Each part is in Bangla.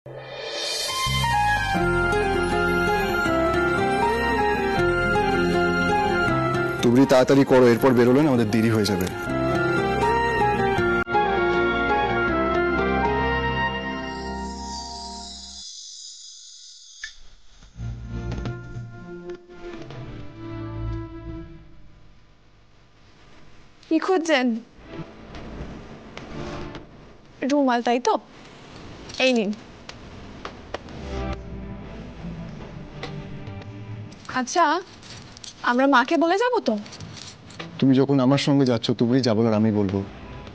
তুমি তাড়াতাড়ি করো, এরপর বেরোলেন আমাদের দেরি হয়ে যাবে। কি খুঁজছেন? রুমাল, তাই তো? এই নিন। আচ্ছা, আমরা মাকে বলে যাবো তো? তুমি যখন আমার সঙ্গে যাচ্ছ, তুমি যা বলার আমি বলবো,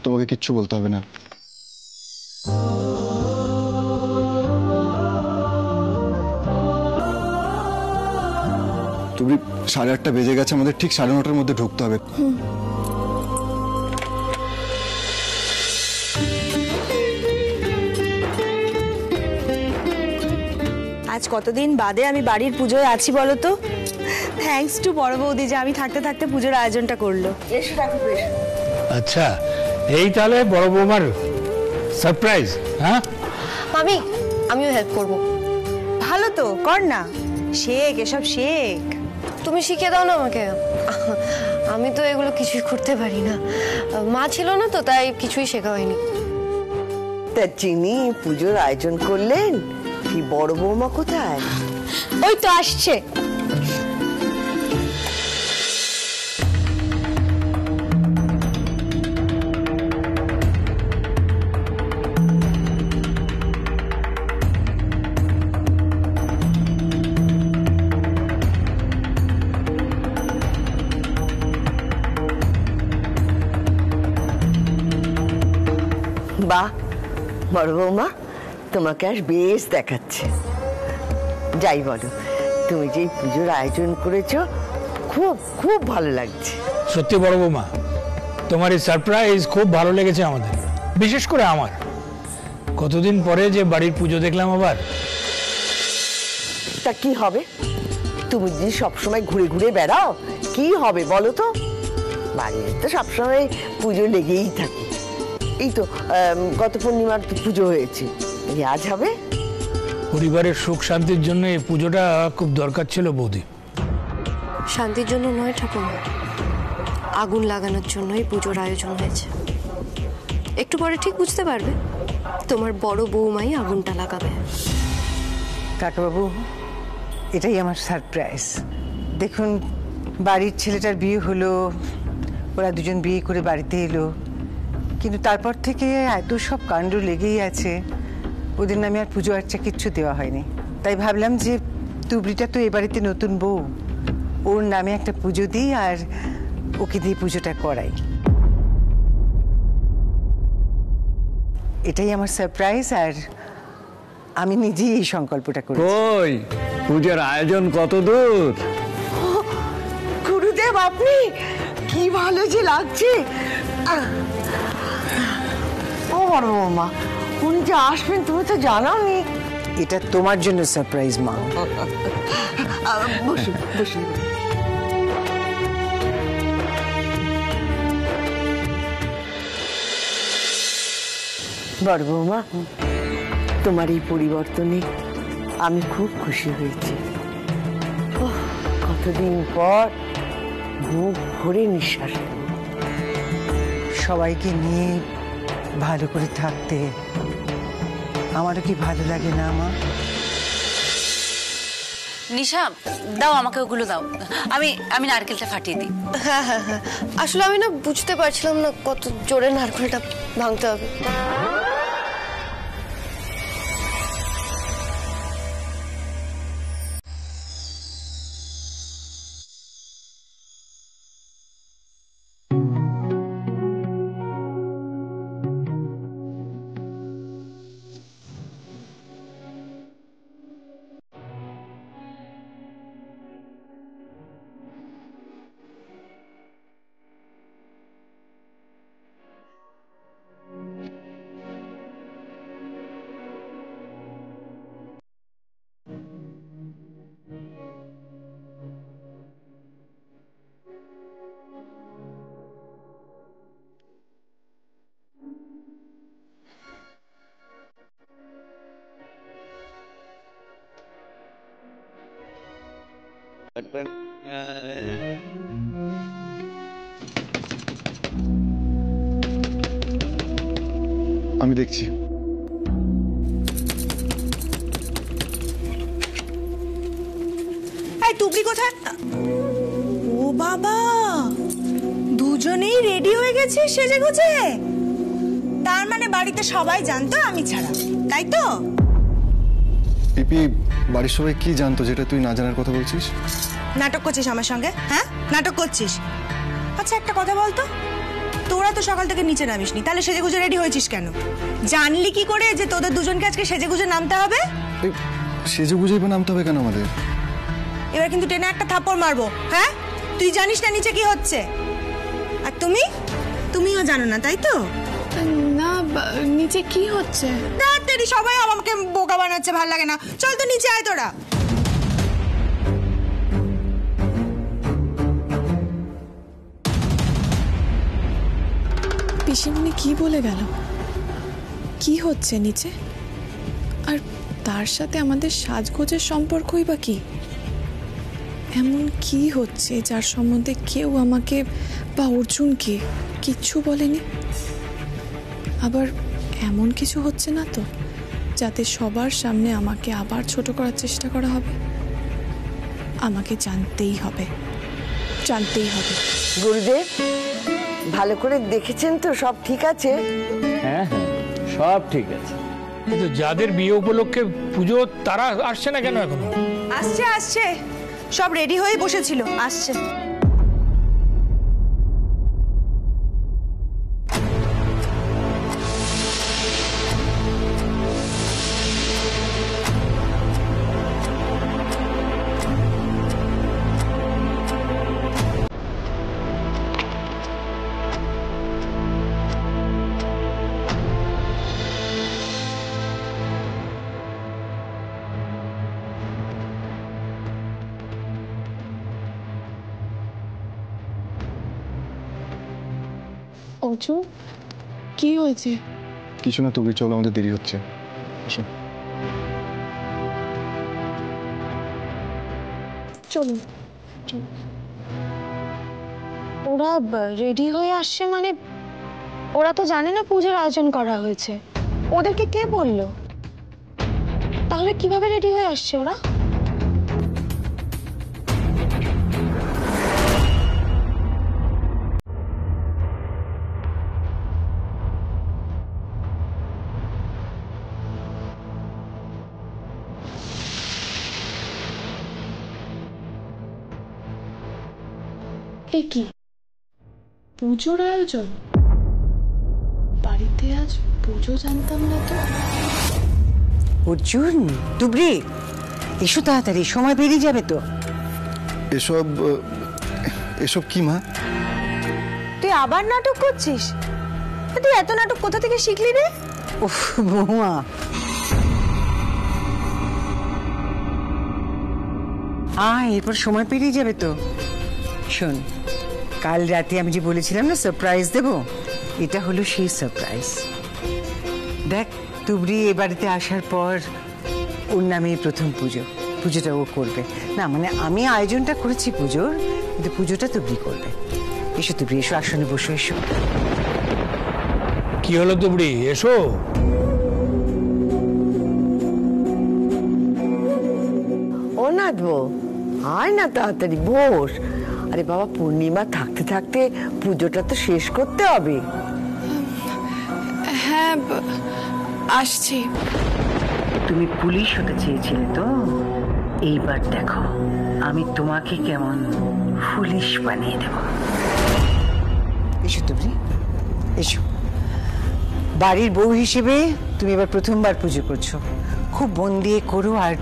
তোমাকে কিচ্ছু বলতে হবে না। তুমি 8:30 বেজে গেছে, আমাদের ঠিক 9:30টার মধ্যে ঢুকতে হবে। আজ কতদিন বাদে আমি বাড়ির পুজোয় আছি বলো তো? থ্যাঙ্কস টু বড় বৌদি যে আমি থাকতে থাকতে পুজোর আয়োজনটা করলো। এসো ঠাকুর এসো। আচ্ছা, এই তাহলে বড় বৌমার সারপ্রাইজ। হ্যাঁ মামি, আমিও হেল্প করব। ভালো তো, কর না, শেখ এসব শেখ। তুমি শিখিয়ে দাও না আমাকে, আমি তো এগুলো কিছুই করতে পারি না। মা ছিল না তো, তাই কিছুই শেখা হয়নি। তা চিনি পুজোর আয়োজন করলেন, কি বড় বৌমা কোথায়? ওই তো আসছে। বাহ, বড় বৌমা তোমাকে আজ বেশ দেখাচ্ছে। যাই বলো, তুমি যে পুজোর আয়োজন করেছো খুব খুব ভালো লাগছে। সত্যি বড় বৌমা, তোমার এই সারপ্রাইজ খুব ভালো লেগেছে আমাদের, বিশেষ করে আমার। কতদিন পরে যে বাড়ির পুজো দেখলাম আবার। তা কি হবে? তুমি যদি সবসময় ঘুরে ঘুরে বেড়াও কি হবে বলো তো? বাড়িতে তো সবসময় পুজো লেগেই থাকে। এই তো গত পূর্ণিমার পুজো হয়েছে, আজ হবে। পরিবারের সুখ শান্তির জন্য এই পুজোটা খুব দরকার ছিল বৌদি। শান্তির জন্য নয় ঠাকুমা, আগুন লাগানোর জন্যই পুজোর আয়োজন হয়েছে। একটু পরে ঠিক বুঝতে পারবে, তোমার বড় বৌমাই আগুনটা লাগাবে। কাকাবাবু, এটাই আমার সারপ্রাইজ। দেখুন, বাড়ির ছেলেটার বিয়ে হলো, ওরা দুজন বিয়ে করে বাড়িতে এলো, কিন্তু তারপর থেকে এত সব কাণ্ড লেগেই আছে। ওদের নামে আর পুজো আর্চা কিচ্ছু দেওয়া হয়নি। তাই ভাবলাম যে তুবড়িটা তো এ বাড়িতে নতুন বউ, ওর নামে একটা পুজো দিই আর ওকে দিয়ে পুজোটা করাই। এটাই আমার সারপ্রাইজ, আর আমি নিজেই এই সংকল্পটা করি। কই পূজার আয়োজন কত দূর? গুরুদেব, আপনি কি ভালো যে লাগছে। ও বড় বৌমা, উনি যে আসবেন তুমি তো জানাওনি। এটা তোমার জন্য সারপ্রাইজ মা। বসুন বসুন। বড় বৌমা, তোমার এই পরিবর্তনে আমি খুব খুশি হয়েছি। কতদিন পর বুক ভরে নিঃশ্বাস নেব। সবাইকে নিয়ে ভালো করে থাকতে আমারও কি ভালো লাগে না মা? নিশা, দাও আমাকে ওগুলো দাও, আমি নারকেলটা ফাটিয়ে দিই। হ্যাঁ হ্যাঁ হ্যাঁ, আসলে আমি না বুঝতে পারছিলাম না কত জোরে নারকেলটা ভাঙতে হবে। আমি দেখছি। এই টুকরি কোথায়? ও বাবা, দুজনেই রেডি হয়ে গেছে সেজে গুজে। তার মানে বাড়িতে সবাই জানতো আমি ছাড়া, তাই তো? পিপি, বাড়ির সবাই কি জানতো যেটা তুই না জানার কথা বলছিস? নাটক করছিস আমার সঙ্গে? হ্যাঁ, নাটক করছিস। আচ্ছা একটা কথা বলতো, তোরা তো সকাল থেকে নিচে নামিসনি, তাহলে সেজে গুজে রেডি হয়েছিস কেন? জানলি কি করে যে তোদের দুজনকে আজকে সেজে গুজে নামতে হবে? সেজে গুজেই বা নামতে হবে কেন আমাদের? এবার কিন্তু টেনে একটা থাপ্পড় মারবো। হ্যাঁ, তুই জানিস না নিচে কি হচ্ছে, আর তুমিও জানো না, তাই তো? না, নিচে কি হচ্ছে? তাড়াতাড়ি, সবাই আমাকে বোকা বানাচ্ছে, ভাল লাগে না। চল তো নিচে আয় তোরা। পিসিমণি কি বলে গেল? কি হচ্ছে নিচে? আর তার সাথে আমাদের সাজগোজের সম্পর্কই বা কি? এমন কি হচ্ছে যার সম্বন্ধে কেউ আমাকে বা অর্জুনকে কিচ্ছু বলেনি? আবার এমন কিছু হচ্ছে না তো যাতে সবার সামনে আমাকে আবার ছোট করার চেষ্টা করা হবে? আমাকে জানতেই হবে। গুরুদেব, ভালো করে দেখেছেন তো সব ঠিক আছে? হ্যাঁ হ্যাঁ, সব ঠিক আছে। কিন্তু যাদের বিয়ে উপলক্ষে পুজো, তারা আসছে না কেন এখনো? আসছে, সব রেডি হয়ে বসেছিল, আসছে। অর্জুন, কি হয়েছে? কিছু না, তুমি চলো, আমাদের দেরি হচ্ছে। এসো। চলুন। ওরা রেডি হয়ে আসছে মানে ওরা তো জানে না পূজার আয়োজন করা হয়েছে। ওদেরকে কে বললো? তাহলে কিভাবে রেডি হয়ে আসছে ওরা? এ কি পুজোর আয়োজন? বাড়িতে আজ পুজো, জানতাম না তো। অর্জুন, টুবরি, এসো তাড়াতাড়ি, সময় বেরিয়ে যাবে তো। এসব কি মা? তুই আবার নাটক করছিস? তুই এত নাটক কোথা থেকে শিখলি রে? উফ বৌমা, এরপর সময় পেরিয়ে যাবে তো। শোন, কাল রাতে আমি যে বলেছিলাম না সারপ্রাইজ দেব, এটা হলো সেই সারপ্রাইজ। দেখ, তুবড়ি এ বাড়িতে আসার পর ওর নামে প্রথম পুজোটা ও করবে না। মানে আমি আয়োজনটা করেছি পুজোর, কিন্তু পুজোটা তুবড়ি করবে। এসো তুবড়ি, এসো, আসনে বসো, এসো। কি হলো তুবড়ি, এসো। ও নাচবো, আয় না তাড়াতাড়ি বস। আরে বাবা, পূর্ণিমা থাকতে থাকতে পুজোটা তো শেষ করতে হবে। হ্যাঁ, আসছি। তুমি পুলিশ হতে চেয়েছিলে তো, এইবার দেখো আমি তোমাকে কেমন পুলিশ বানিয়ে দেব। এসো তুবড়ি, এসো। বাড়ির বউ হিসেবে তুমি এবার প্রথমবার পুজো করছো। খুব মন দিয়ে করো, আর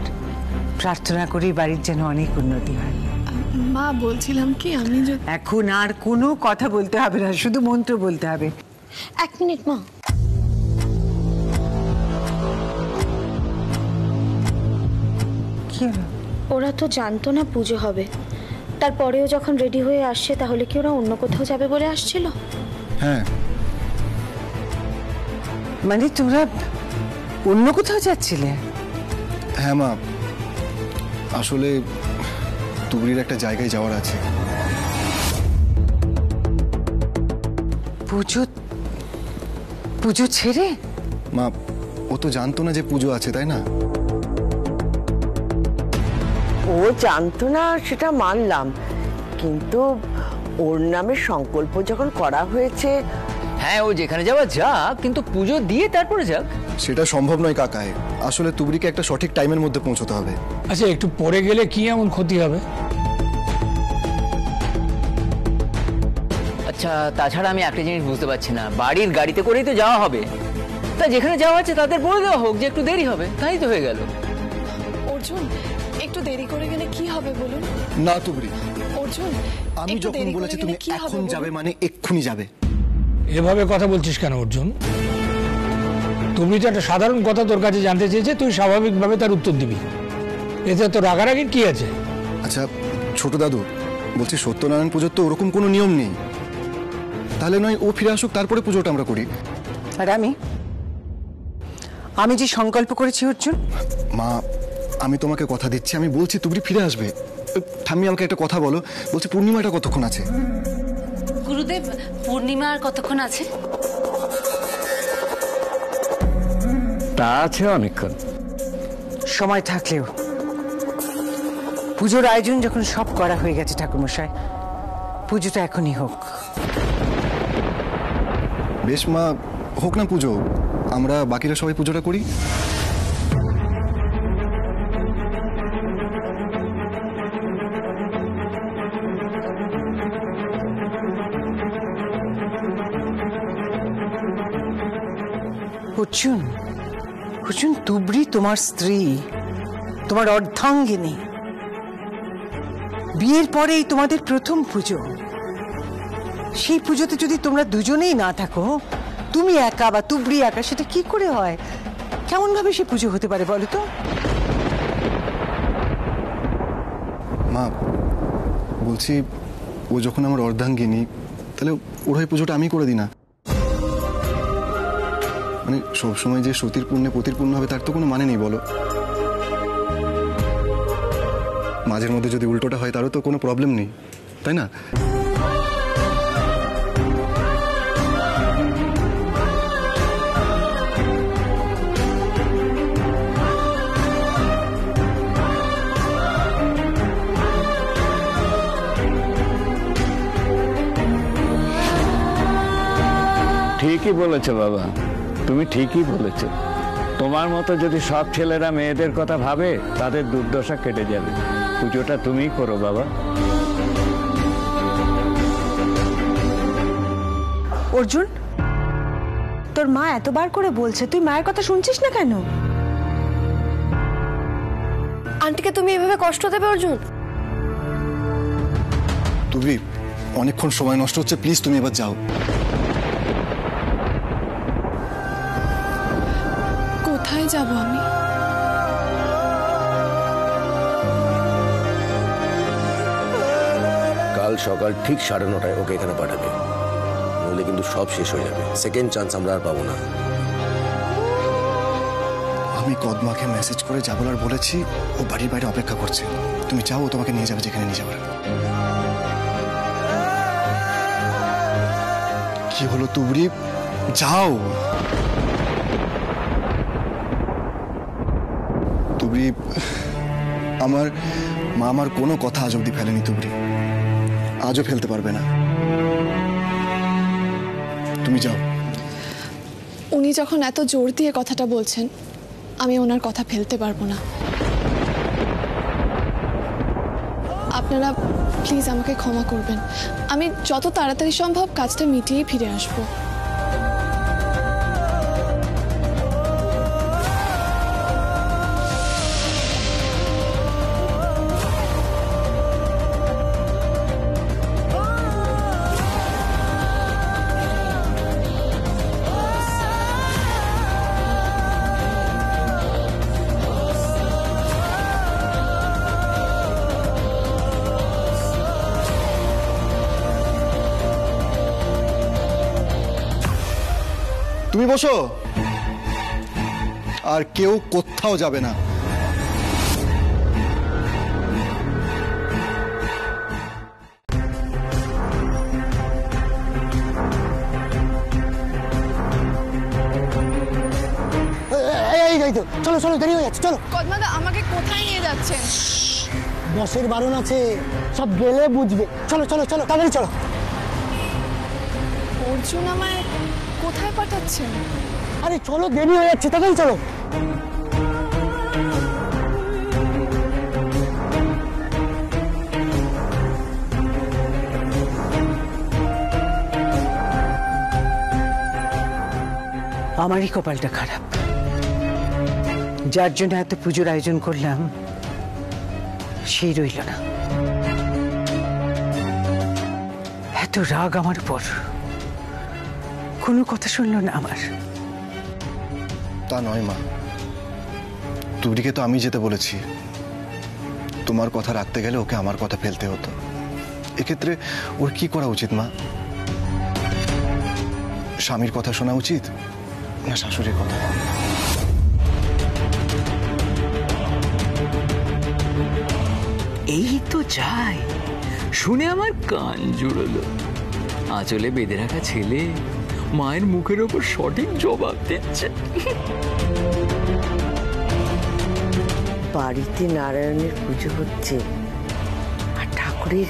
প্রার্থনা করি বাড়ির যেন অনেক উন্নতি হয়। মা, বলছিলাম কি, আমি এখন আর কোনো কথা বলতে হবে না, শুধু মন্ত্র বলতে হবে। 1 মিনিট মা। কি হলো? ওরা তো জানতো না পুজো হবে, তারপরেও যখন রেডি হয়ে আসছে, তাহলে কি ওরা অন্য কোথাও যাবে বলে আসছিল? হ্যাঁ। মানে তোমরা অন্য কোথাও যাচ্ছিলে? হ্যাঁ মা, আসলে তুবড়ির একটা জায়গায় যাওয়ার আছে। পুজো পুজো ছেড়ে? মা, ও তো জানতো না যে পুজো আছে, তাই না? ও জানতো না সেটা মানলাম, কিন্তু ওর নামে সংকল্প যখন করা হয়েছে। হ্যাঁ, ও যেখানে যাওয়া যাক, কিন্তু পুজো দিয়ে তারপরে যাক। সেটা সম্ভব নয় কাকায়। আসলে তুবড়িকে একটা সঠিক টাইমের মধ্যে পৌঁছতে হবে। আচ্ছা, একটু পরে গেলে কি এমন ক্ষতি হবে? আচ্ছা, তাছাড়া আমি একটা জিনিস বুঝতে পারছি না, বাড়ির গাড়িতে করেই তো যাওয়া হবে, তা যেখানে যাওয়া আছে তাদের বলে দেওয়া হোক যে একটু দেরি হবে, তাই তো হয়ে গেল। অর্জুন, একটু দেরি করে গেলে কি হবে বলুন? না তুবড়ি, অর্জুন, আমি যখন বলেছি তুমি এখন যাবে মানে এক্ষুনি যাবে। এভাবে কথা বলছিস কেন অর্জুন? তুমি তো একটা সাধারণ কথা তোর কাছে জানতে চেয়েছে, তুই স্বাভাবিকভাবে তার উত্তর দিবি, এতে তো রাগারাগির কি আছে? আচ্ছা ছোট দাদু, বলছি সত্যনারায়ণ পুজোর তো ওরকম কোনো নিয়ম নেই, তাহলে নয় ও ফিরে আসুক তারপরে পুজোটা আমরা করি। আর আমি যে সংকল্প করেছি অর্জুন। মা, আমি তোমাকে কথা দিচ্ছি, আমি বলছি তুবড়ি ফিরে আসবে। ঠাম্মি আমাকে একটা কথা বলো, বলছি পূর্ণিমাটা কতক্ষণ আছে? গুরুদেব, পূর্ণিমা আর কতক্ষণ আছে? তা আছে অনেকক্ষণ। সময় থাকলেও পুজোর আয়োজন যখন সব করা হয়ে গেছে ঠাকুরমশাই, পুজোটা এখনই হোক। বেশ মা, হোক না পুজো, আমরা বাকিরা সবাই পুজোটা করি। অর্জুন, অর্জুন, তুবড়ি তোমার স্ত্রী, তোমার অর্ধাঙ্গিনী। বিয়ের পরেই তোমাদের প্রথম পুজো। সেই পুজোতে যদি তোমরা দুজনেই না থাকো, তুমি একা বা তুবড়ি একা, সেটা কি করে হয়? কেমন ভাবে সে পুজো হতে পারে বলো তো? মা, বলছি ও যখন আমার অর্ধাঙ্গিনী, তাহলে ওর হয়ে পুজোটা আমি করে দিই না? মানে সবসময় যে সতীর পুণ্যে পতির পুণ্য হবে তার তো কোনো মানে নেই বলো। মাঝের মধ্যে যদি উল্টোটা হয় তারও তো কোনো প্রবলেম নেই, তাই না? ঠিকই বলেছো বাবা, তুমি ঠিকই বলেছো। তোমার মতো যদি সব ছেলেরা মেয়েদের কথা ভাবে, তাদের দুর্দশা কেটে যাবে। পুজোটা তুমিই করো বাবা। অর্জুন, তোর মা এতবার করে বলছে, তুই মায়ের কথা শুনছিস না কেন? আন্টিকে তুমি এভাবে কষ্ট দেবে অর্জুন? তুবড়ি, অনেকক্ষণ সময় নষ্ট হচ্ছে, প্লিজ তুমি এবার যাও। কোথায় যাব আমি? কাল সকাল ঠিক 9:30 ওকে এখানে পাঠাবে, নইলে কিন্তু সব শেষ হয়ে যাবে। সেকেন্ড চান্স আমরা আর পাবো না। আমি কদমাকে মেসেজ করে যাবলার বলেছি, ও বাড়ির বাইরে অপেক্ষা করছে। তুমি যাও, ও তোমাকে নিয়ে যাবে যেখানে নিয়ে যাবে। কি হলো তুবড়ি, যাও। তুবড়ি, আমার মা আমার কোনো কথা আজ অব্দি ফেলেনি তুবড়ি, আজও ফেলতে পারবে না। তুমি যাও। উনি যখন এত জোর দিয়ে কথাটা বলছেন, আমি ওনার কথা ফেলতে পারবো না। আপনারা প্লিজ আমাকে ক্ষমা করবেন, আমি যত তাড়াতাড়ি সম্ভব কাজটা মিটিয়ে ফিরে আসবো। তুমি বসো, আর কেউ কোথাও যাবে না। তো, চলো চলো, দেরি হয়ে যাচ্ছে, চলো। কদমাদা আমাকে কোথায় নিয়ে যাচ্ছেন? বসের বারণ আছে, সব গেলে বুঝবে। চলো চলো চলো, তাড়াতাড়ি চলো। অর্জুন আমায় কোথায় পাঠাচ্ছেন? আরে চলো, দেরি হয়ে যাচ্ছে, তাড়াতাড়ি চলো। আমারই কপালটা খারাপ, যার জন্য এত পুজোর আয়োজন করলাম সেই রইল না। এত রাগ আমার উপর, কোনো কথা শুনলো না আমার। তা নয় মা, তুবড়িকে তো আমি যেতে বলেছি। তোমার কথা রাখতে গেলে ওকে আমার কথা ফেলতে হতো। এক্ষেত্রে ওর কি করা উচিত মা? স্বামীর কথা শোনা উচিত না শাশুড়ির কথা? এই তো যাই শুনে আমার কান জুড়লো। আঁচলে বেঁধে রাখা ছেলে মায়ের মুখের ওপর সঠিক জবাব দিচ্ছে। বাড়িতে নারায়ণের পুজো হচ্ছে আর ঠাকুরের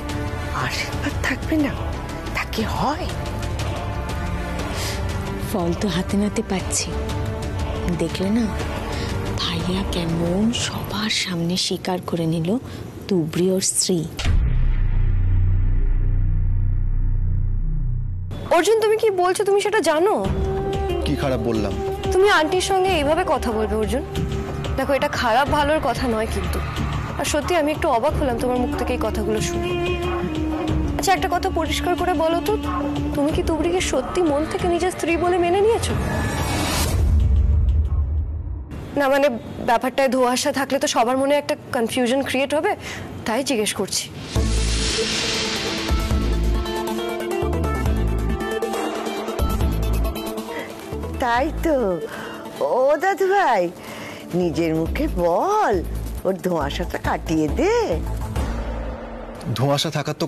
আশীর্বাদ থাকবে না, তাকে হয়? ফল তো হাতে নাতে পাচ্ছি, দেখলে না ভাইয়া কেমন সবার সামনে স্বীকার করে নিল তুবড়ি ওর স্ত্রী। অর্জুন, তুমি কি বলছো তুমি সেটা জানো? কি খারাপ বললাম? তুমি আন্টির সঙ্গে এইভাবে কথা বলবে অর্জুন? দেখো, এটা খারাপ ভালোর কথা নয় কিন্তু। আর সত্যি আমি একটু অবাক হলাম তোমার মুখ থেকে এই কথাগুলো শুনে। আচ্ছা, একটা কথা পরিষ্কার করে বলো তো, তুমি কি তুবড়িকে সত্যি মন থেকে নিজের স্ত্রী বলে মেনে নিয়েছো? না মানে ব্যাপারটায় ধোঁয়াশা থাকলে তো সবার মনে একটা কনফিউশন ক্রিয়েট হবে, তাই জিজ্ঞেস করছি। তাই তো। ও দাদু ভাই, নিজের মুখে বল, ওর ধোঁয়াশাটা কাটিয়ে দে। ধোঁয়াশা থাকার তো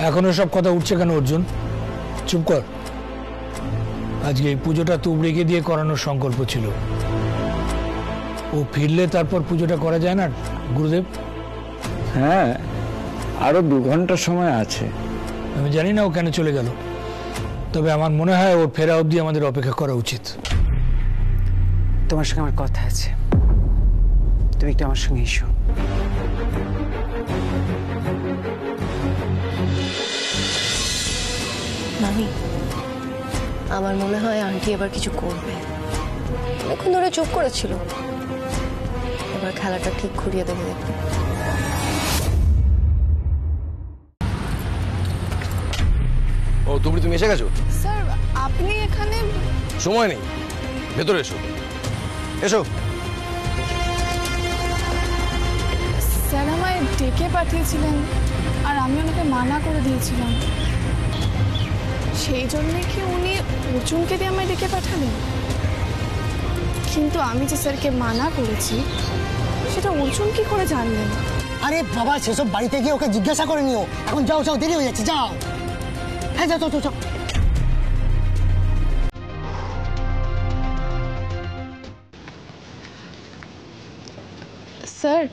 এখনো সব কথা উঠছে কেন অর্জুন? চুপ কর। আজকে এই পুজোটা তুবড়িকে দিয়ে করানোর সংকল্প ছিল। ও ফিরলে তারপর পুজোটা করা যায় না গুরুদেব? হ্যাঁ, আরো 2 ঘন্টা সময় আছে। আমি জানি না ও কেন চলে গেল, তবে আমার মনে হয় ওর ফেরা অবধি আমাদের অপেক্ষা করা উচিত। তোমার সঙ্গে আমার কথা আছে, তুমি একটু আমার সঙ্গে এসো। মামি, আমার মনে হয় আন্টি এবার কিছু করবে। অনেকক্ষণ ধরে চুপ করেছিল, এবার খেলাটা ঠিক ঘুরিয়ে দেবে। ও তুবড়ি, তুমি এসে গেছো? স্যার, আপনি এখানে? সময় নেই, ভেতরে এসো। এসো। স্যার আমায় ডেকে পাঠিয়েছিলেন আর আমি ওনাকে মানা করে দিয়েছিলাম। সেই জন্যে কি উনি অর্জুনকে দিয়ে আমায় ডেকে পাঠালেন? কিন্তু আমি যে স্যারকে মানা করেছি সেটা অর্জুন কি করে জানলেন? আরে বাবা, সেসব বাড়িতে গিয়ে ওকে জিজ্ঞাসা করে নিও। এখন যাও যাও, দেরি হয়ে যাচ্ছে, যাও। হ্যাঁ যাও যাও যাও। স্যার,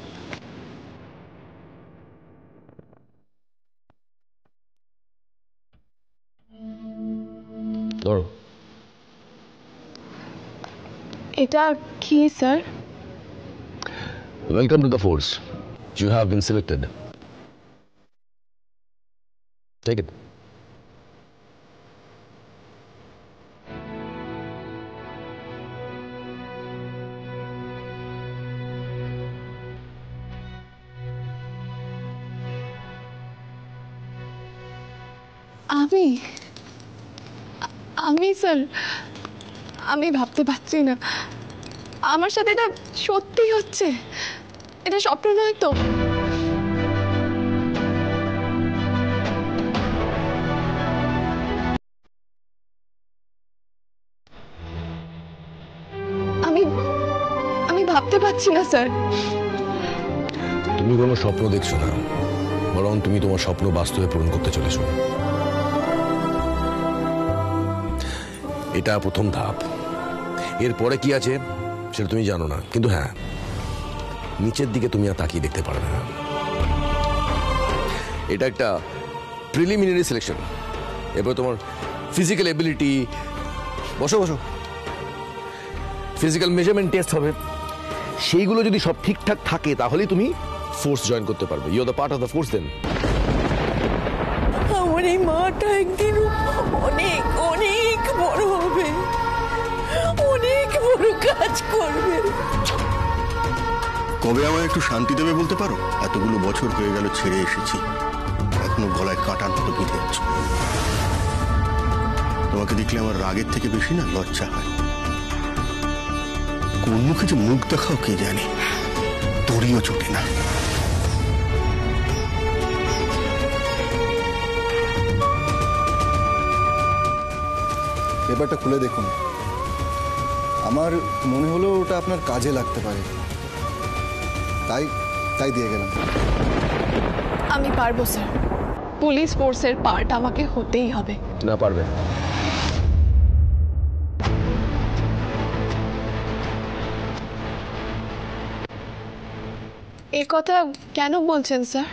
এটা কি sir? Welcome to the force. You have been selected. Take it. আমি আমি স্যার আমি ভাবতে পারছি না আমার সাথে এটা সত্যি হচ্ছে, এটা স্বপ্ন নয় তো? আমি আমি ভাবতে পারছি না স্যার। তুমি কোনো স্বপ্ন দেখছো না, বরং তুমি তোমার স্বপ্ন বাস্তবে পূরণ করতে চলেছো। এটা প্রথম ধাপ। এরপরে কি আছে সেটা তুমি জানো না, কিন্তু হ্যাঁ, নিচের দিকে তুমি আর তাকিয়ে দেখতে পারবে না। এটা একটা প্রিলিমিনারি সিলেকশন। এরপরে তোমার ফিজিক্যাল এবিলিটি, বসো বসো, ফিজিক্যাল মেজারমেন্ট টেস্ট হবে। সেইগুলো যদি সব ঠিকঠাক থাকে তাহলেই তুমি ফোর্স জয়েন করতে পারবে। You are the part of the force then. আমার এই মাটা একদিন অনেক অনেক বড় হবে, অনেক বড় কাজ করবে। কবে আমায় একটু শান্তি দেবে বলতে পারো? এতগুলো বছর হয়ে গেল ছেড়ে এসেছি, এখনো গলায় কাঁটার মতো বিঁধে আছো। তোমাকে দেখলে আমার রাগের থেকে বেশি না লজ্জা হয়। কোন মুখে যে মুখ দেখাও কে জানে, তোরইও চোটে না। পেপারটা খুলে দেখুন। আমার মনে হলো ওটা আপনার কাজে লাগতে পারে, তাই তাই দিয়ে গেলাম। আমি পারবো স্যার, পুলিশ ফোর্সের পার্ট আমাকে হতেই হবে। না পারবে। এ কথা কেন বলছেন স্যার?